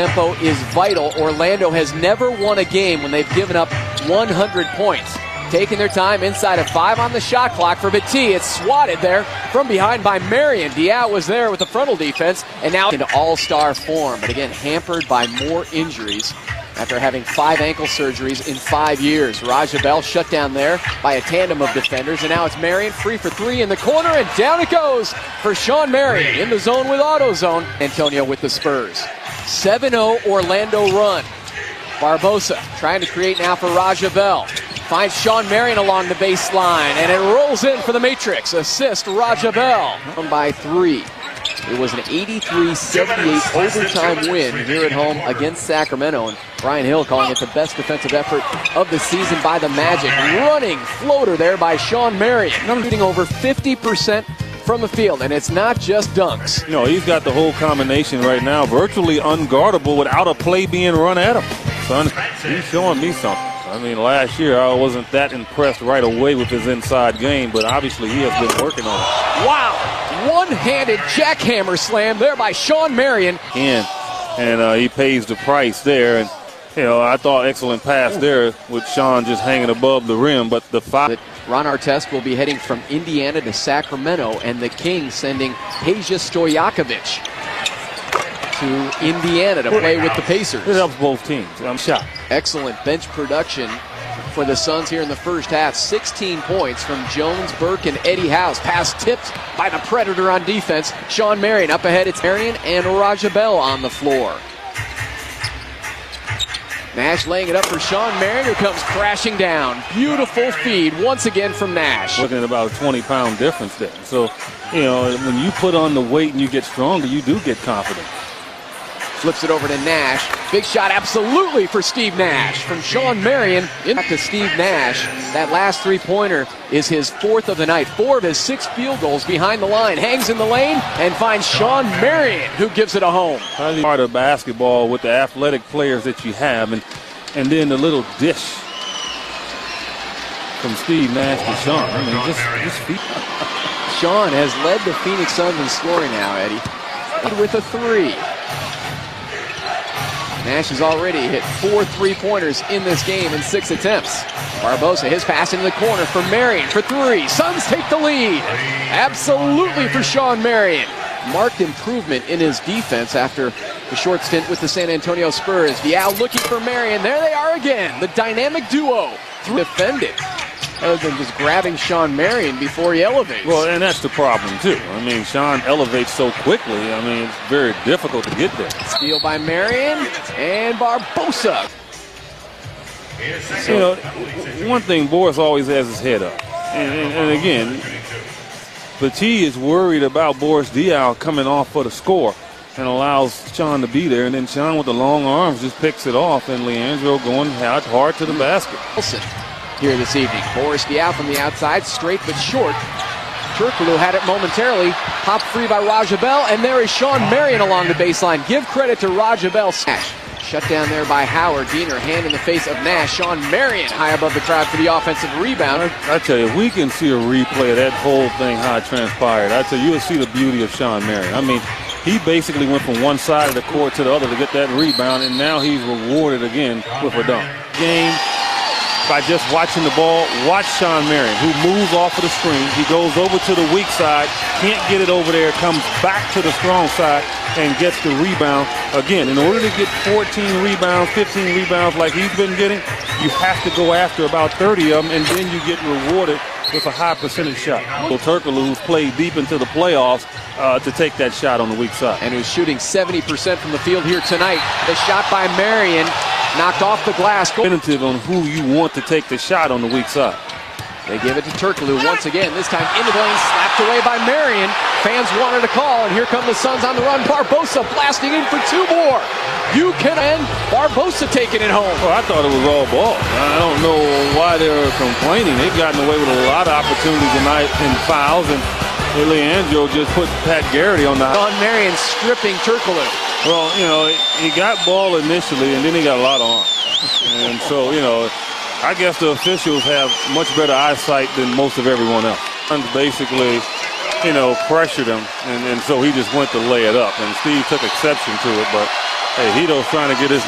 tempo is vital. Orlando has never won a game when they've given up 100 points. Taking their time inside of 5 on the shot clock for Batiste. It's swatted there from behind by Marion. Diao was there with the frontal defense and now into all-star form. But again, hampered by more injuries after having 5 ankle surgeries in 5 years. Raja Bell shut down there by a tandem of defenders. And now it's Marion free for 3 in the corner. And down it goes for Shawn Marion in the zone with AutoZone. Antonio with the Spurs. 7-0 Orlando run. Barbosa trying to create now for Raja Bell. Finds Shawn Marion along the baseline, and it rolls in for the Matrix. Assist Raja Bell. By 3. It was an 83-78 overtime win here at home against Sacramento. And Brian Hill calling it the best defensive effort of the season by the Magic. Running floater there by Shawn Marion. Shooting over 50% from the field, and it's not just dunks. You know, he's got the whole combination right now, virtually unguardable without a play being run at him. Son, he's showing me something. I mean, last year I wasn't that impressed right away with his inside game, but obviously he has been working on it. Wow! One-handed jackhammer slam there by Shawn Marion. And he pays the price there. And, you know, I thought excellent pass there with Shawn just hanging above the rim, but the five. Ron Artest will be heading from Indiana to Sacramento, and the Kings sending Peja Stojakovic to Indiana to play with the Pacers. It helps both teams. I'm shocked. Excellent bench production for the Suns here in the first half. 16 points from Jones, Burke, and Eddie House. Pass tipped by the Predator on defense. Shawn Marion up ahead. It's Marion and Raja Bell on the floor. Nash laying it up for Shawn Marion, who comes crashing down. Beautiful feed once again from Nash. Looking at about a 20-pound difference there. So, you know, when you put on the weight and you get stronger, you do get confident. Flips it over to Nash. Big shot absolutely for Steve Nash. From Shawn Marion back to Steve Nash. That last three-pointer is his 4th of the night. 4 of his 6 field goals behind the line. Hangs in the lane and finds Shawn Marion, who gives it a home. Part of basketball with the athletic players that you have, and then the little dish from Steve Nash to Shawn. I mean, just feet. Shawn has led the Phoenix Suns in scoring now, Eddie, with a 3. Nash has already hit 4 3-pointers in this game in 6 attempts. Barbosa, his pass into the corner for Marion for 3. Suns take the lead. Absolutely for Shawn Marion. Marked improvement in his defense after the short stint with the San Antonio Spurs. Diao looking for Marion. There they are again. The dynamic duo defended, other than just grabbing Shawn Marion before he elevates. Well, and that's the problem, too. I mean, Shawn elevates so quickly. I mean, it's very difficult to get there. Steal by Marion and Barbosa. You know, one thing, Boris always has his head up. And again, Batiste is worried about Boris Diaw coming off for the score and allows Shawn to be there. And then Shawn with the long arms just picks it off, and Leandro going hard to the basket. Wilson here this evening. Boris Diaw from the outside, straight but short. Turkoglu had it momentarily, popped free by Raja Bell, and there is Shawn Marion along the baseline. Give credit to Raja Bell. Nash shut down there by Howard. Diener, hand in the face of Nash. Shawn Marion high above the crowd for the offensive rebound. I tell you, if we can see a replay of that whole thing, how it transpired, I tell you, you'll see the beauty of Shawn Marion. I mean, he basically went from one side of the court to the other to get that rebound, and now he's rewarded again with a dunk. Game by just watching the ball. Watch Shawn Marion, who moves off of the screen. He goes over to the weak side, can't get it over there, comes back to the strong side and gets the rebound. Again, in order to get 14 rebounds, 15 rebounds like he's been getting, you have to go after about 30 of them, and then you get rewarded with a high percentage shot. Turkoglu, who's played deep into the playoffs, to take that shot on the weak side. And who's shooting 70% from the field here tonight. The shot by Marion, knocked off the glass. Definitive on who you want to take the shot on the weak side. They give it to Turkoglu once again, this time into the lane, slapped away by Marion. Fans wanted a call, and here come the Suns on the run. Barbosa blasting in for 2 more. You can end Barbosa taking it home. Well, I thought it was all ball. I don't know why they were complaining. They've gotten away with a lot of opportunities tonight in fouls, and Leandro just put Pat Garrity on the Shawn Marion stripping Turkoglu. Well, you know, he got ball initially, and then he got a lot of arm. And so, you know, I guess the officials have much better eyesight than most of everyone else. Basically, you know, pressured him, and so he just went to lay it up. And Steve took exception to it, but Hey, Hito's trying to get his